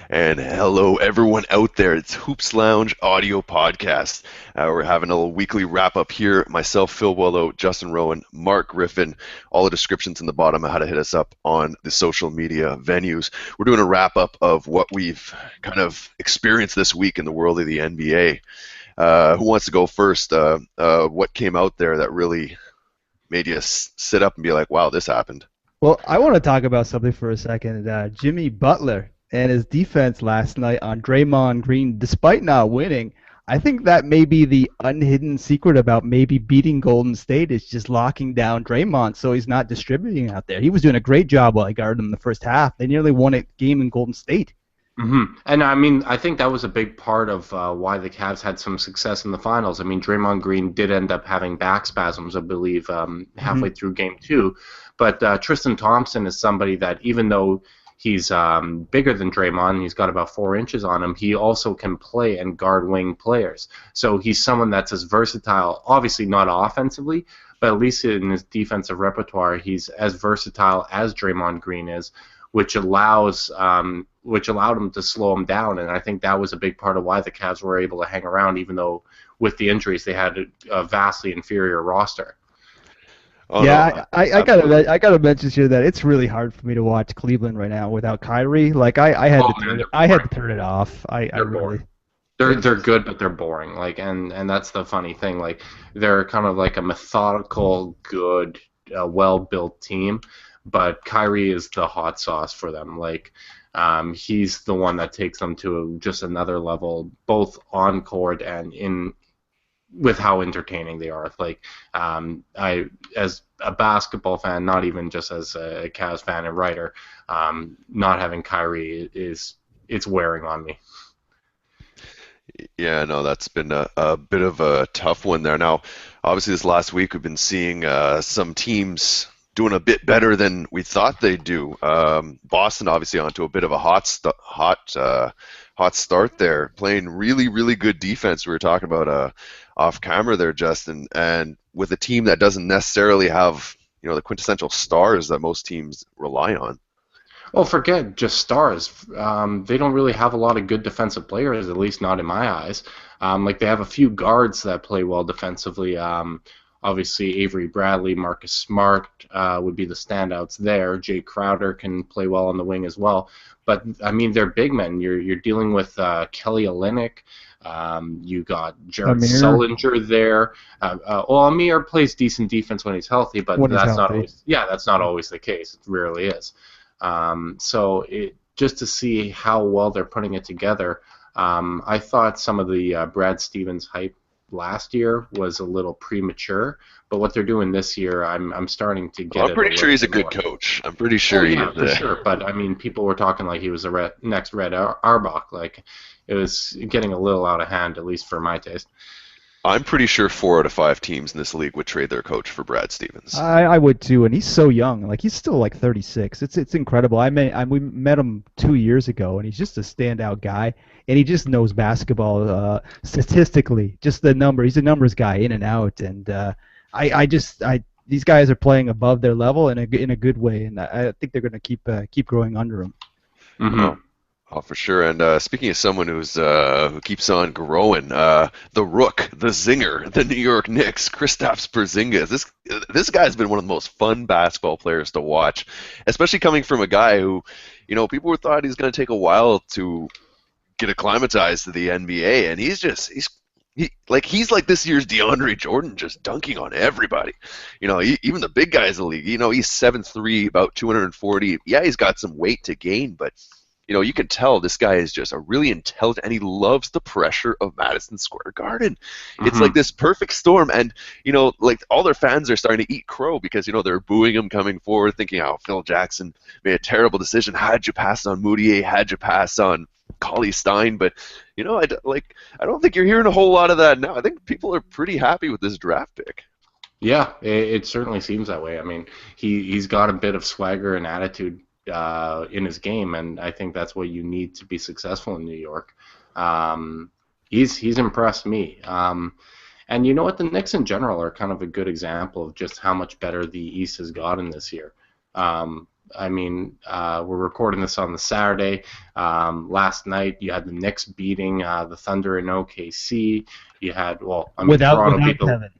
And hello, everyone out there. It's Hoops Lounge Audio Podcast. We're having a little weekly wrap up here. Myself, Phil Boileau, Justin Rowan, Marc Griffin. All the descriptions in the bottom of how to hit us up on the social media venues. We're doing a wrap up of what we've kind of experienced this week in the world of the NBA. Who wants to go first? What came out there that really made you sit up and be like, wow, this happened? Well, I want to talk about something for a second. Jimmy Butler and his defense last night on Draymond Green, despite not winning, I think that may be the unhidden secret about maybe beating Golden State is just locking down Draymond so he's not distributing out there. He was doing a great job while he guarded him in the first half. They nearly won a game in Golden State. And I mean, I think that was a big part of why the Cavs had some success in the finals. I mean, Draymond Green did end up having back spasms, I believe, halfway through game two. But Tristan Thompson is somebody that, even though he's bigger than Draymond, he's got about 4 inches on him, he also can play and guard wing players. So he's someone that's as versatile, obviously not offensively, but at least in his defensive repertoire, he's as versatile as Draymond Green is, which allowed him to slow him down, and I think that was a big part of why the Cavs were able to hang around, even though with the injuries they had a vastly inferior roster. Oh, yeah, no, I gotta mention here that it's really hard for me to watch Cleveland right now without Kyrie. Like I had to turn it off. I really. They're good, but they're boring. Like, and that's the funny thing. Like, they're kind of like a methodical, good, well-built team, but Kyrie is the hot sauce for them. Like, he's the one that takes them to just another level, both on court and with how entertaining they are. Like, I, as a basketball fan, not even just as a Cavs fan and writer, not having Kyrie it's wearing on me. Yeah, no, that's been a bit of a tough one there. Now, obviously, this last week we've been seeing some teams doing a bit better than we thought they'd do. Boston, obviously, onto a bit of a hot start there, playing really, really good defense. We were talking about off camera there, Justin, and with a team that doesn't necessarily have the quintessential stars that most teams rely on. Well, forget just stars. They don't really have a lot of good defensive players, at least not in my eyes. Like, they have a few guards that play well defensively. Obviously, Avery Bradley, Marcus Smart would be the standouts there. Jay Crowder can play well on the wing as well. But, I mean, they're big men. You're dealing with Kelly Olynyk. You got Jared Sullinger there. Amir plays decent defense when he's healthy, but that's not always the case. It rarely is. So just to see how well they're putting it together, I thought some of the Brad Stevens hype last year was a little premature, but what they're doing this year, I'm starting to get. I'm pretty sure he's a good coach. I'm pretty sure he is. For sure. But I mean, people were talking like he was the next Red Auerbach. Like, it was getting a little out of hand, at least for my taste. I'm pretty sure 4 out of 5 teams in this league would trade their coach for Brad Stevens. I would too, and he's so young. Like, he's still like 36. It's incredible. We met him 2 years ago, and he's just a standout guy, and he just knows basketball statistically. Just the number. He's a numbers guy in and out, and these guys are playing above their level in a good way, and I think they're going to keep growing under him. Mm-hmm. Oh, for sure. And speaking of someone who keeps on growing, the Rook, the Zinger, the New York Knicks, Kristaps Porzingis. This guy's been one of the most fun basketball players to watch, especially coming from a guy who, people thought he's going to take a while to get acclimatized to the NBA, and he's like this year's DeAndre Jordan, just dunking on everybody. Even the big guys in the league. He's 7'3", about 240. Yeah, he's got some weight to gain, but you can tell this guy is just a really intelligent, and he loves the pressure of Madison Square Garden. Mm-hmm. It's like this perfect storm, and like all their fans are starting to eat crow because they're booing him coming forward, thinking, "Oh, Phil Jackson made a terrible decision. How'd you pass on Moutier? How'd you pass on Cauley Stein?" But I don't think you're hearing a whole lot of that now. I think people are pretty happy with this draft pick. Yeah, it certainly seems that way. I mean, he's got a bit of swagger and attitude in his game, and I think that's what you need to be successful in New York. He's impressed me. And you know what? The Knicks in general are kind of a good example of just how much better the East has gotten this year. I mean, we're recording this on the Saturday. Last night, you had the Knicks beating the Thunder in OKC. You had, well, I mean, Toronto beat the. Kevin.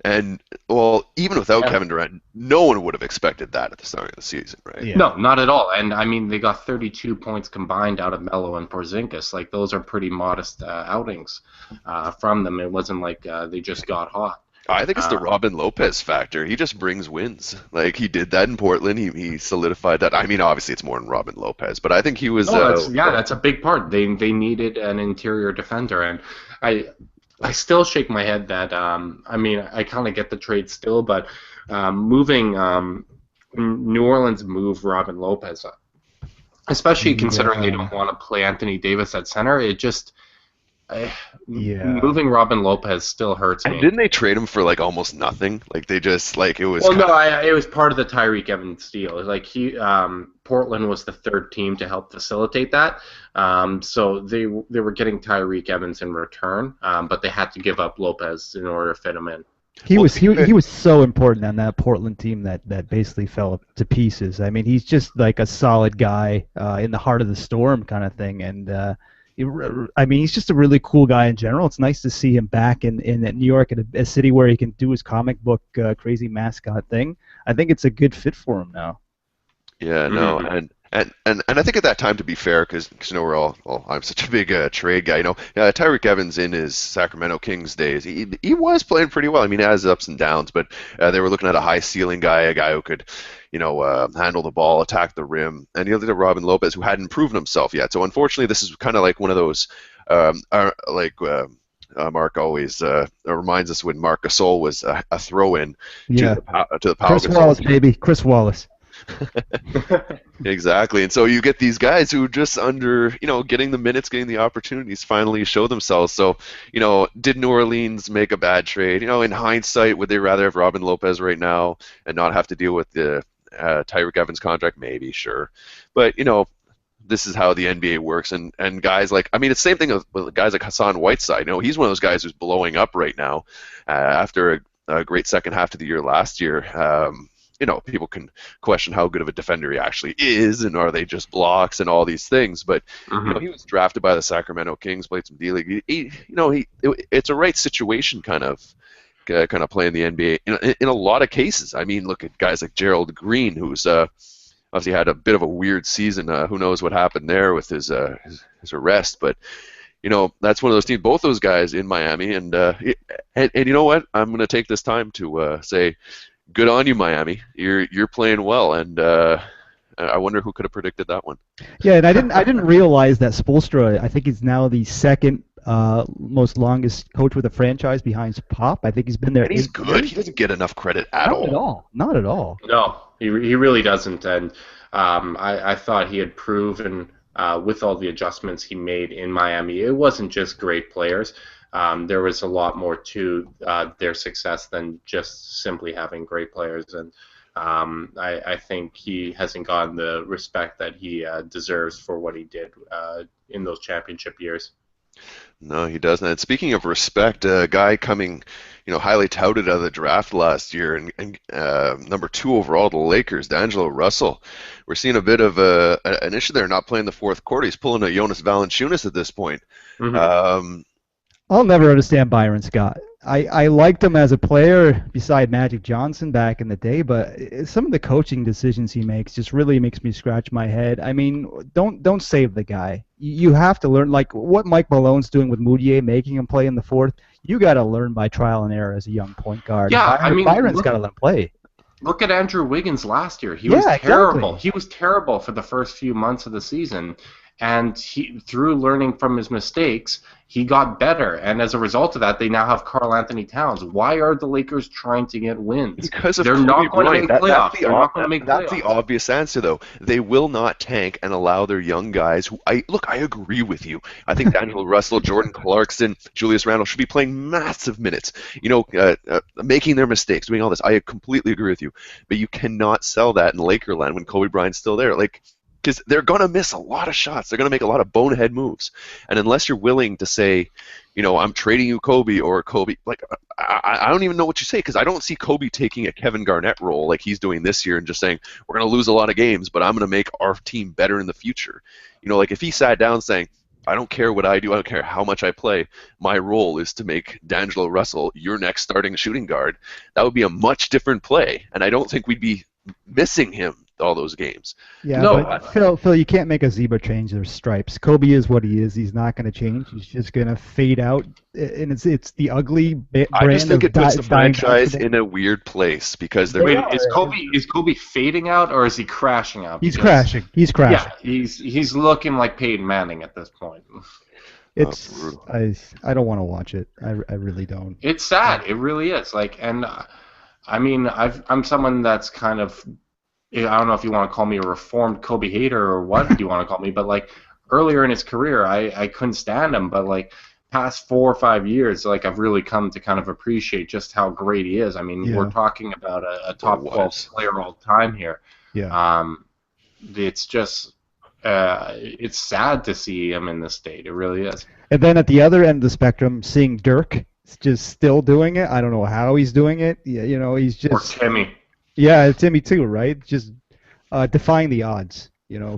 And, well, even without Yeah. Kevin Durant, no one would have expected that at the start of the season, right? Yeah. No, not at all. And I mean, they got 32 points combined out of Melo and Porzingis. Like, those are pretty modest outings from them. It wasn't like they just got hot. I think it's the Robin Lopez factor. He just brings wins. Like, he did that in Portland. He solidified that. I mean, obviously, it's more than Robin Lopez, but I think he was. That's a big part. They needed an interior defender, and I still shake my head that I mean, I kind of get the trade still, but moving New Orleans move Robin Lopez, especially considering they don't want to play Anthony Davis at center. It just moving Robin Lopez still hurts me. And didn't they trade him for like almost nothing? Like they just like it was. Well, no, it was part of the Tyreek Evans deal. Like Portland was the third team to help facilitate that. So they were getting Tyreek Evans in return, but they had to give up Lopez in order to fit him in. He was so important on that Portland team that basically fell to pieces. I mean, he's just like a solid guy in the heart of the storm kind of thing, and I mean, he's just a really cool guy in general. It's nice to see him back in New York, in a city where he can do his comic book crazy mascot thing. I think it's a good fit for him now. Yeah, no, and I think at that time, to be fair, because you know we're all, well, I'm such a big trade guy. You know, Tyreek Evans in his Sacramento Kings days, he was playing pretty well. I mean, he has ups and downs, but they were looking at a high ceiling guy, a guy who could, you know, handle the ball, attack the rim, and you looked at Robin Lopez, who hadn't proven himself yet. So unfortunately, this is kind of like one of those, Mark always reminds us when Marc Gasol was a throw-in to the Pau Chris Gasol Wallace, team. baby, Chris Wallace. Exactly, and so you get these guys who just under, you know, getting the minutes, getting the opportunities, finally show themselves. So, you know, did New Orleans make a bad trade? You know, in hindsight, would they rather have Robin Lopez right now and not have to deal with the Tyreek Evans contract? Maybe, sure, but you know, this is how the NBA works, and guys like, I mean, it's the same thing with guys like Hassan Whiteside. You know, he's one of those guys who's blowing up right now after a great second half to the year last year. You know, people can question how good of a defender he actually is, and are they just blocks and all these things. But you know, he was drafted by the Sacramento Kings, played some D-League. It's a right situation kind of playing the NBA in a lot of cases. I mean, look at guys like Gerald Green, who's obviously had a bit of a weird season. Who knows what happened there with his arrest? But you know, that's one of those teams. Both those guys in Miami, and you know what? I'm going to take this time to say, good on you, Miami. You're playing well, and I wonder who could have predicted that one. Yeah, and I didn't realize that Spoelstra, I think he's now the second most longest coach with a franchise behind Pop. I think he's been there. And he's good. Years. He doesn't get enough credit at all. Not at all. No, he really doesn't. And I thought he had proven with all the adjustments he made in Miami, it wasn't just great players. There was a lot more to their success than just simply having great players, and I think he hasn't gotten the respect that he deserves for what he did in those championship years. No, he doesn't. And speaking of respect, a guy coming, you know, highly touted out of the draft last year, and number 2 overall, the Lakers, D'Angelo Russell. We're seeing a bit of an issue there, not playing the fourth quarter. He's pulling a Jonas Valanciunas at this point. I'll never understand Byron Scott. I liked him as a player beside Magic Johnson back in the day, but some of the coaching decisions he makes just really makes me scratch my head. I mean, don't save the guy. You have to learn, like what Mike Malone's doing with Moutier, making him play in the fourth. You got to learn by trial and error as a young point guard. Yeah, Byron's got to let him play. Look at Andrew Wiggins last year. He was terrible. Exactly. He was terrible for the first few months of the season. And through learning from his mistakes, he got better. And as a result of that, they now have Karl-Anthony Towns. Why are the Lakers trying to get wins? Because of they're not going to make playoffs. They're not going to make playoffs. That's the obvious answer, though. They will not tank and allow their young guys who I agree with you. I think D'Angelo Russell, Jordan Clarkson, Julius Randle should be playing massive minutes. You know, making their mistakes, doing all this. I completely agree with you. But you cannot sell that in Lakerland when Kobe Bryant's still there. Like, because they're going to miss a lot of shots. They're going to make a lot of bonehead moves. And unless you're willing to say, I'm trading you Kobe, or Kobe, like, I don't even know what you say, because I don't see Kobe taking a Kevin Garnett role like he's doing this year and just saying, we're going to lose a lot of games, but I'm going to make our team better in the future. Like if he sat down saying, I don't care what I do, I don't care how much I play, my role is to make D'Angelo Russell your next starting shooting guard, that would be a much different play. And I don't think we'd be missing him all those games. Yeah, No, but Phil, you can't make a zebra change their stripes. Kobe is what he is. He's not going to change. He's just going to fade out, and it's the ugly brand. I just think of it puts the dying franchise basketball. in a weird place because they're. Wait, is Kobe fading out, or is he crashing out? He's crashing. He's crashing. Yeah, he's looking like Peyton Manning at this point. It's brutal. I don't want to watch it. I really don't. It's sad. It really is. Like, and I mean, I'm someone that's kind of, I don't know if you want to call me a reformed Kobe hater or what you want to call me, but like earlier in his career, I couldn't stand him, but like past 4 or 5 years, like I've really come to kind of appreciate just how great he is. I mean, we're talking about a top 12 player all time here. Yeah. It's just, it's sad to see him in this state. It really is. And then at the other end of the spectrum, seeing Dirk just still doing it. I don't know how he's doing it. Yeah, he's just. Or Timmy. Yeah, Timmy too, right? Just defying the odds,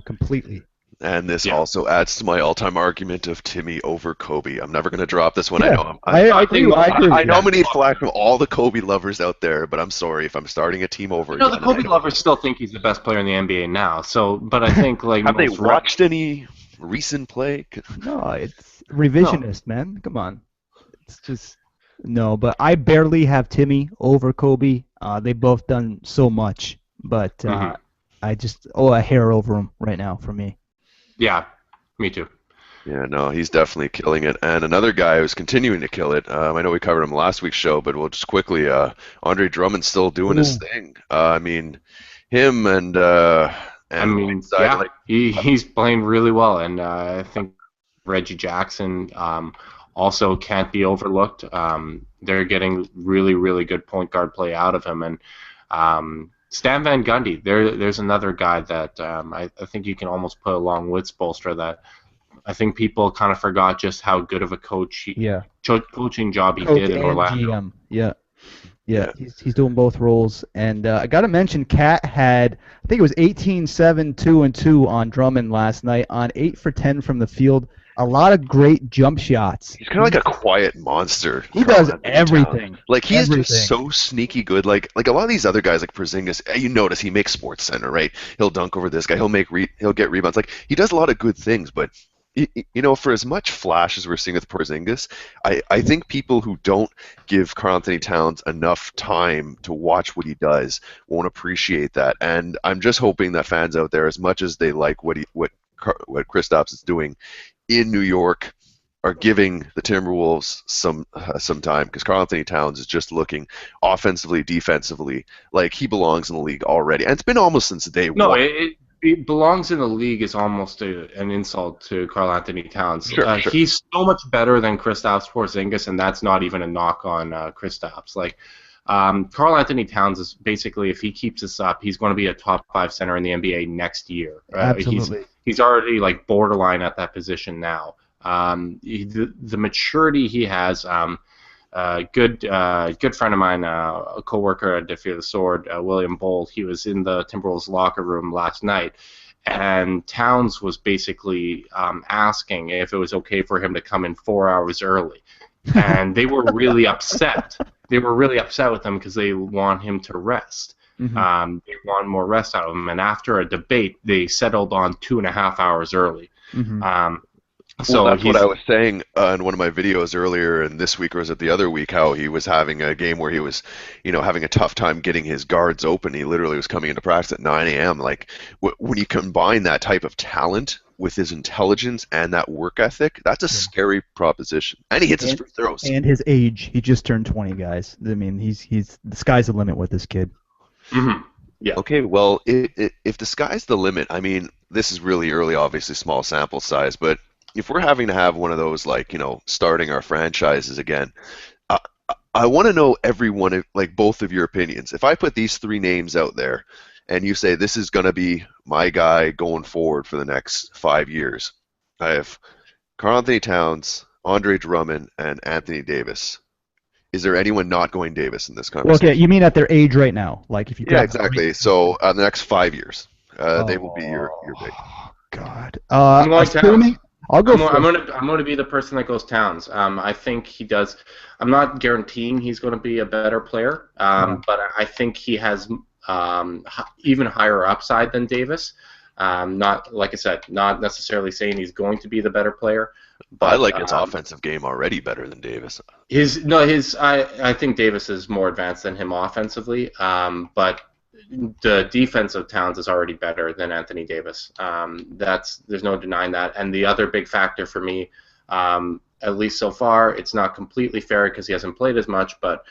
completely. And this also adds to my all-time argument of Timmy over Kobe. I'm never going to drop this one. Yeah, I know him. I agree. I know I'm going to need flack from all the Kobe lovers out there, but I'm sorry if I'm starting a team over. The Kobe lovers still think he's the best player in the NBA now. So, but I think like have they watched any recent play? No, it's revisionist, man. Come on, it's just no. But I barely have Timmy over Kobe. They both done so much, but I just a hair over him right now for me. Yeah, me too. Yeah, no, he's definitely killing it. And another guy who's continuing to kill it, I know we covered him last week's show, but we'll just quickly, Andre Drummond's still doing his thing. I mean, him and Whiteside, yeah, he's playing really well, and I think Reggie Jackson also can't be overlooked. They're getting really, really good point guard play out of him, and Stan Van Gundy, there's another guy that I think you can almost put along with Spoelstra that I think people kind of forgot just how good of a coaching job he did in Orlando. GM. Yeah. He's doing both roles. And I got to mention, Cat had, I think it was 18-7, 2-2 on Drummond last night on 8 for 10 from the field. A lot of great jump shots. He's kind of like a quiet monster. He does everything. Like, he is just so sneaky good. Like a lot of these other guys, like Porzingis, you notice he makes Sports Center, right? He'll dunk over this guy. He'll get rebounds. Like, he does a lot of good things, but for as much flash as we're seeing with Porzingis, I think people who don't give Karl-Anthony Towns enough time to watch what he does won't appreciate that. And I'm just hoping that fans out there, as much as they like what Kristaps is doing in New York, are giving the Timberwolves some time, because Karl-Anthony Towns is just looking offensively, defensively like he belongs in the league already, and it's been almost since day one. No, it belongs in the league is almost an insult to Karl-Anthony Towns. Sure. He's so much better than Kristaps Porzingis, and that's not even a knock on Kristaps. Like, Karl-Anthony Towns is basically, if he keeps this up, he's going to be a top 5 center in the NBA next year. Absolutely. He's already like borderline at that position now. The maturity he has. Good friend of mine, a coworker at Defeat the Sword, William Bold. He was in the Timberwolves locker room last night, and Towns was basically asking if it was okay for him to come in 4 hours early, and they were really upset. They were really upset with him because they want him to rest. Mm-hmm. They want more rest out of him, and after a debate, they settled on 2.5 hours early. Mm-hmm. So that's what I was saying in one of my videos earlier, and this week, or was it the other week, how he was having a game where he was, having a tough time getting his guards open. He literally was coming into practice at 9 a.m. Like, when you combine that type of talent with his intelligence and that work ethic, that's a scary proposition. And he hits his free throws. And his age. He just turned 20, guys. I mean, he's the sky's the limit with this kid. Mm-hmm. Yeah. Okay, well, if the sky's the limit, I mean, this is really early, obviously small sample size, but if we're having to have one of those, like, starting our franchises again, I want to know both of your opinions. If I put these 3 names out there and you say this is going to be my guy going forward for the next 5 years. I have Karl-Anthony Towns, Andre Drummond, and Anthony Davis. Is there anyone not going Davis in this Well, conversation? okay, you mean at their age right now? Like if you Yeah, grab exactly. So the next 5 years, they will be your big. God. I'm going Assuming, Towns. I'll go I'm going to be the person that goes Towns. I think he does. I'm not guaranteeing he's going to be a better player, but I think he has even higher upside than Davis. Not like I said, not necessarily saying he's going to be the better player. But I like his offensive game already better than Davis. I think Davis is more advanced than him offensively, but the defense of Towns is already better than Anthony Davis. There's no denying that. And the other big factor for me, at least so far, it's not completely fair because he hasn't played as much, but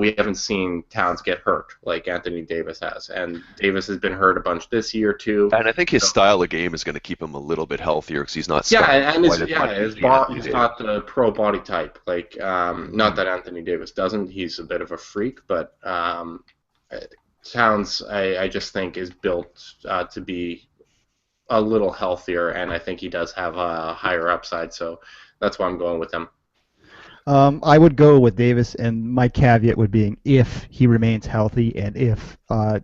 we haven't seen Towns get hurt like Anthony Davis has. And Davis has been hurt a bunch this year too. And I think his style of game is going to keep him a little bit healthier because he's not. He's not the pro body type. Like, not that Anthony Davis doesn't. He's a bit of a freak, but Towns, I just think, is built to be a little healthier, and I think he does have a higher upside. So that's why I'm going with him. I would go with Davis, and my caveat would be if he remains healthy and if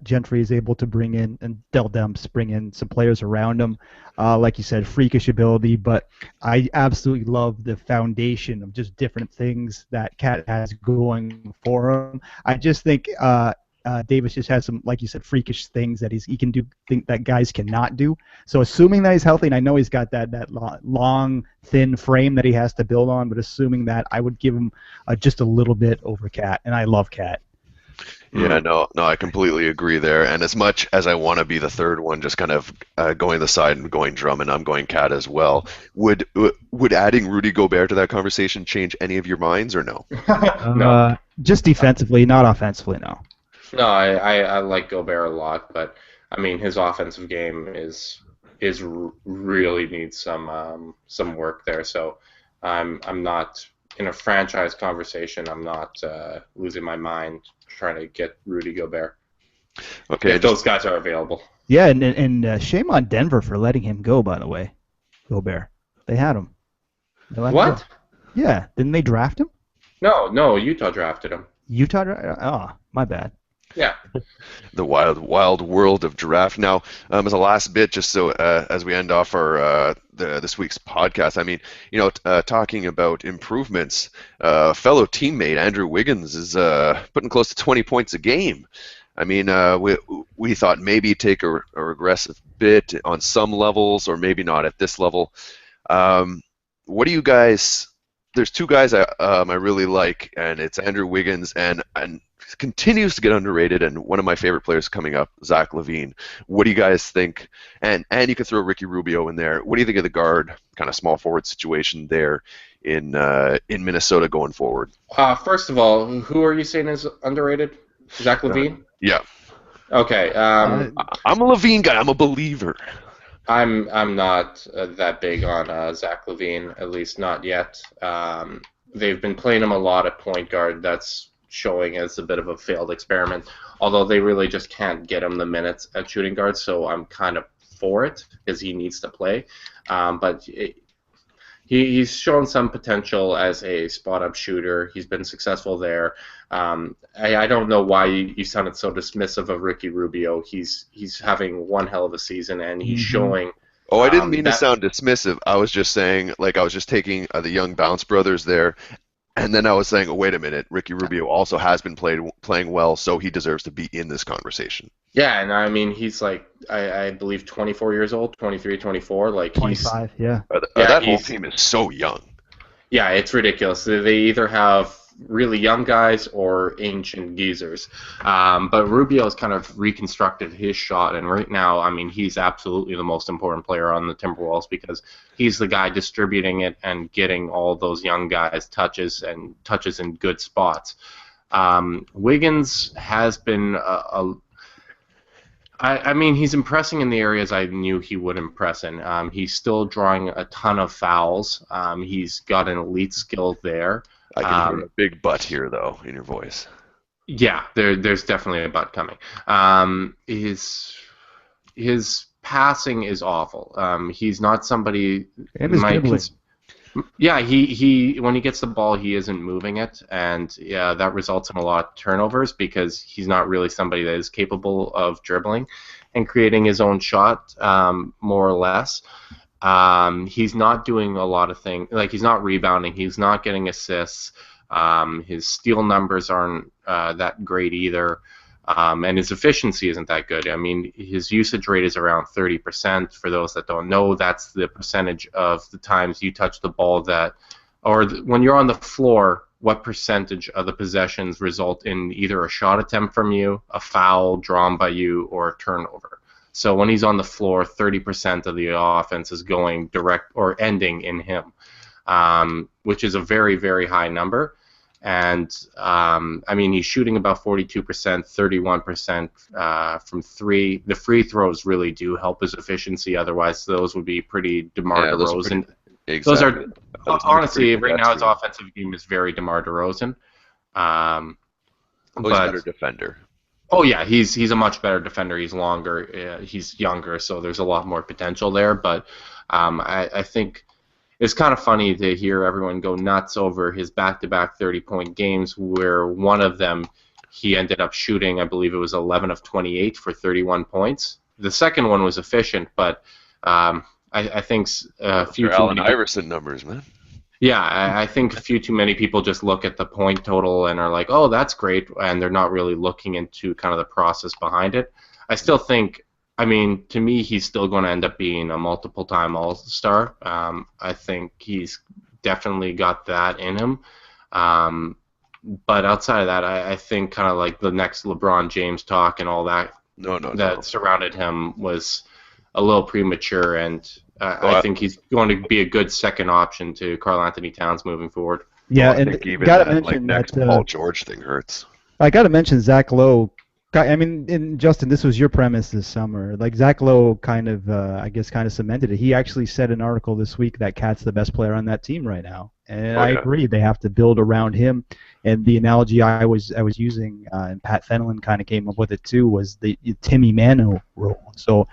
Gentry is able to bring in, and Del Demps bring in some players around him. Like you said, freakish ability, but I absolutely love the foundation of just different things that Cat has going for him. I just think Davis just has some, like you said, freakish things that he can do, think that guys cannot do. So assuming that he's healthy, and I know he's got that long, thin frame that he has to build on, but assuming that, I would give him just a little bit over Cat, and I love Cat. Yeah, no, I completely agree there. And as much as I want to be the third one, just kind of going the side and going Drummond, I'm going Cat as well. Would adding Rudy Gobert to that conversation change any of your minds or no? No. Just defensively, not offensively, no. No, I like Gobert a lot, but I mean his offensive game is really needs some work there. So I'm not in a franchise conversation. I'm not losing my mind trying to get Rudy Gobert. Okay, if those guys are available. Yeah, and shame on Denver for letting him go. By the way, Gobert, they had him. What? Yeah, didn't they draft him? No, Utah drafted him. Utah? Oh, my bad. Yeah. The wild world of draft. Now, as a last bit, just so as we end off our this week's podcast, I mean, talking about improvements, fellow teammate Andrew Wiggins is putting close to 20 points a game. I mean, we thought maybe take a regressive bit on some levels, or maybe not at this level. What do you guys? There's two guys I really like, and it's Andrew Wiggins and continues to get underrated, and one of my favorite players coming up, Zach LaVine. What do you guys think? And you can throw Ricky Rubio in there. What do you think of the guard, kind of small forward situation there in Minnesota going forward? First of all, who are you saying is underrated? Zach LaVine? Yeah. Okay. I'm a LaVine guy. I'm a believer. I'm not that big on Zach LaVine, at least not yet. They've been playing him a lot at point guard. That's showing as a bit of a failed experiment, although they really just can't get him the minutes at shooting guard, so I'm kind of for it because he needs to play. But he's shown some potential as a spot-up shooter. He's been successful there. I don't know why you sounded so dismissive of Ricky Rubio. He's having one hell of a season, and he's showing... Oh, I didn't mean to sound dismissive. I was just saying, I was just taking the young Bounce brothers there, and then I was saying, oh, wait a minute, Ricky Rubio also has been playing well, so he deserves to be in this conversation. Yeah, and I mean, he's I believe 24 years old, 23, 24. 25, yeah. That whole team is so young. Yeah, it's ridiculous. They either have really young guys or ancient geezers. But Rubio's kind of reconstructed his shot, and right now, I mean, he's absolutely the most important player on the Timberwolves because he's the guy distributing it and getting all those young guys touches in good spots. Wiggins has been I mean, he's impressing in the areas I knew he would impress in. He's still drawing a ton of fouls. He's got an elite skill there. I can hear a big butt here, though, in your voice. Yeah, there's definitely a but coming. His passing is awful. He's not somebody. And his dribbling. Yeah, he when he gets the ball, he isn't moving it, and yeah, that results in a lot of turnovers because he's not really somebody that is capable of dribbling and creating his own shot, more or less. He's not doing a lot of things, like he's not rebounding, he's not getting assists. His steal numbers aren't that great either. And his efficiency isn't that good. I mean, his usage rate is around 30%. For those that don't know, that's the percentage of the times you touch the ball when you're on the floor, what percentage of the possessions result in either a shot attempt from you, a foul drawn by you, or a turnover. So when he's on the floor, 30% of the offense is going direct or ending in him, which is a very, very high number. And I mean, he's shooting about 42%, 31% from three. The free throws really do help his efficiency. Otherwise, those would be pretty DeMar DeRozan. Those are honestly right now his offensive game is very DeMar DeRozan. He's a better defender. Oh yeah, he's a much better defender. He's longer, he's younger, so there's a lot more potential there. But I think it's kind of funny to hear everyone go nuts over his back-to-back 30-point games, where one of them he ended up shooting, I believe it was 11 of 28 for 31 points. The second one was efficient, but I think a few Allen Iverson numbers, man. Yeah, I think a few too many people just look at the point total and are like, oh, that's great, and they're not really looking into kind of the process behind it. I still think, I mean, to me, he's still going to end up being a multiple-time All-Star. I think he's definitely got that in him. But outside of that, I think kind of like the next LeBron James talk and all that surrounded him was a little premature, and I think he's going to be a good second option to Karl-Anthony Towns moving forward. Yeah, and I think even that next Paul George thing hurts. I got to mention Zach Lowe. I mean, Justin, this was your premise this summer. Like Zach Lowe kind of, I guess, kind of cemented it. He actually said an article this week that Cat's the best player on that team right now, and I agree. They have to build around him. And the analogy I was using, and Pat Fenelon kind of came up with it too, was the Timmy Mano role. So,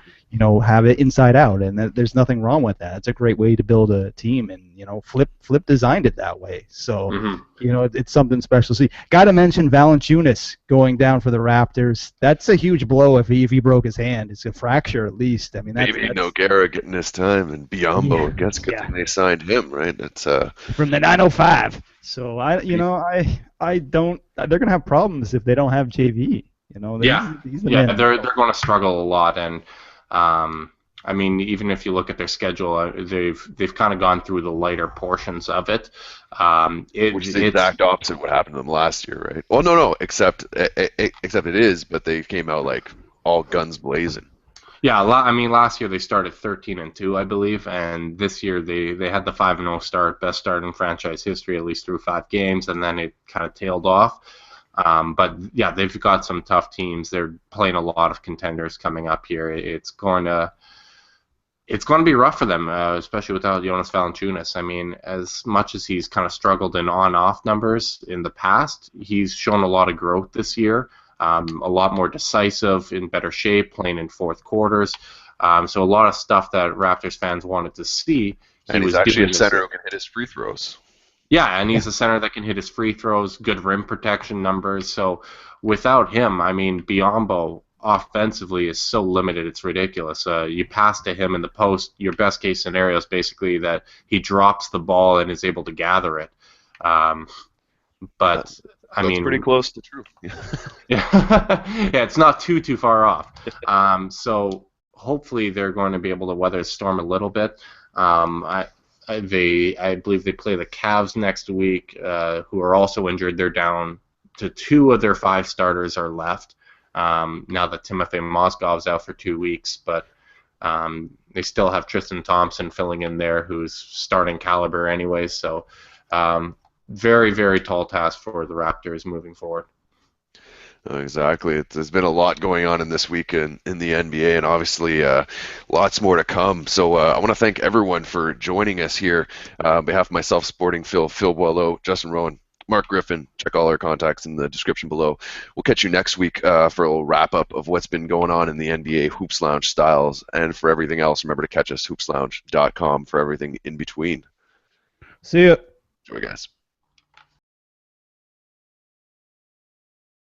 have it inside out, and there's nothing wrong with that. It's a great way to build a team, and Flip designed it that way. So, it's something special. See, got to mention Valanciunas going down for the Raptors. That's a huge blow if he broke his hand. It's a fracture at least. I mean, that's Nogueira getting his time, and Biyombo gets good thing they signed him, right? That's from the 905. So I don't. They're gonna have problems if they don't have JV. He's the man. They're going to struggle a lot, and I mean, even if you look at their schedule, they've kind of gone through the lighter portions of it. Which is the exact opposite of what happened to them last year, right? Well, no, except it is, but they came out like all guns blazing. Yeah, I mean, last year they started 13-2, I believe, and this year they had the 5-0 start, best start in franchise history, at least through 5 games, and then it kind of tailed off. But yeah, they've got some tough teams. They're playing a lot of contenders coming up here. It's going to be rough for them, especially without Jonas Valanciunas. I mean, as much as he's kind of struggled in on-off numbers in the past, he's shown a lot of growth this year. A lot more decisive, in better shape, playing in fourth quarters. So a lot of stuff that Raptors fans wanted to see. And he's actually a center who can hit his free throws. Yeah, and he's a center that can hit his free throws, good rim protection numbers. So without him, I mean, Biyombo offensively is so limited, it's ridiculous. You pass to him in the post, your best case scenario is basically that he drops the ball and is able to gather it. But I mean, pretty close to true. yeah, it's not too far off. So hopefully they're going to be able to weather the storm a little bit. I believe they play the Cavs next week, who are also injured. They're down to 2 of their 5 starters are left. Now that Timofey Mozgov's out for 2 weeks, but they still have Tristan Thompson filling in there, who's starting caliber anyway. So very, very tall task for the Raptors moving forward. Exactly. There's been a lot going on in this week in the NBA, and obviously lots more to come. So I want to thank everyone for joining us here. On behalf of myself, Sporting Phil Boileau, Justin Rowan, Marc Griffin. Check all our contacts in the description below. We'll catch you next week for a little wrap-up of what's been going on in the NBA Hoops Lounge styles. And for everything else, remember to catch us, hoopslounge.com, for everything in between. See ya. Enjoy, guys.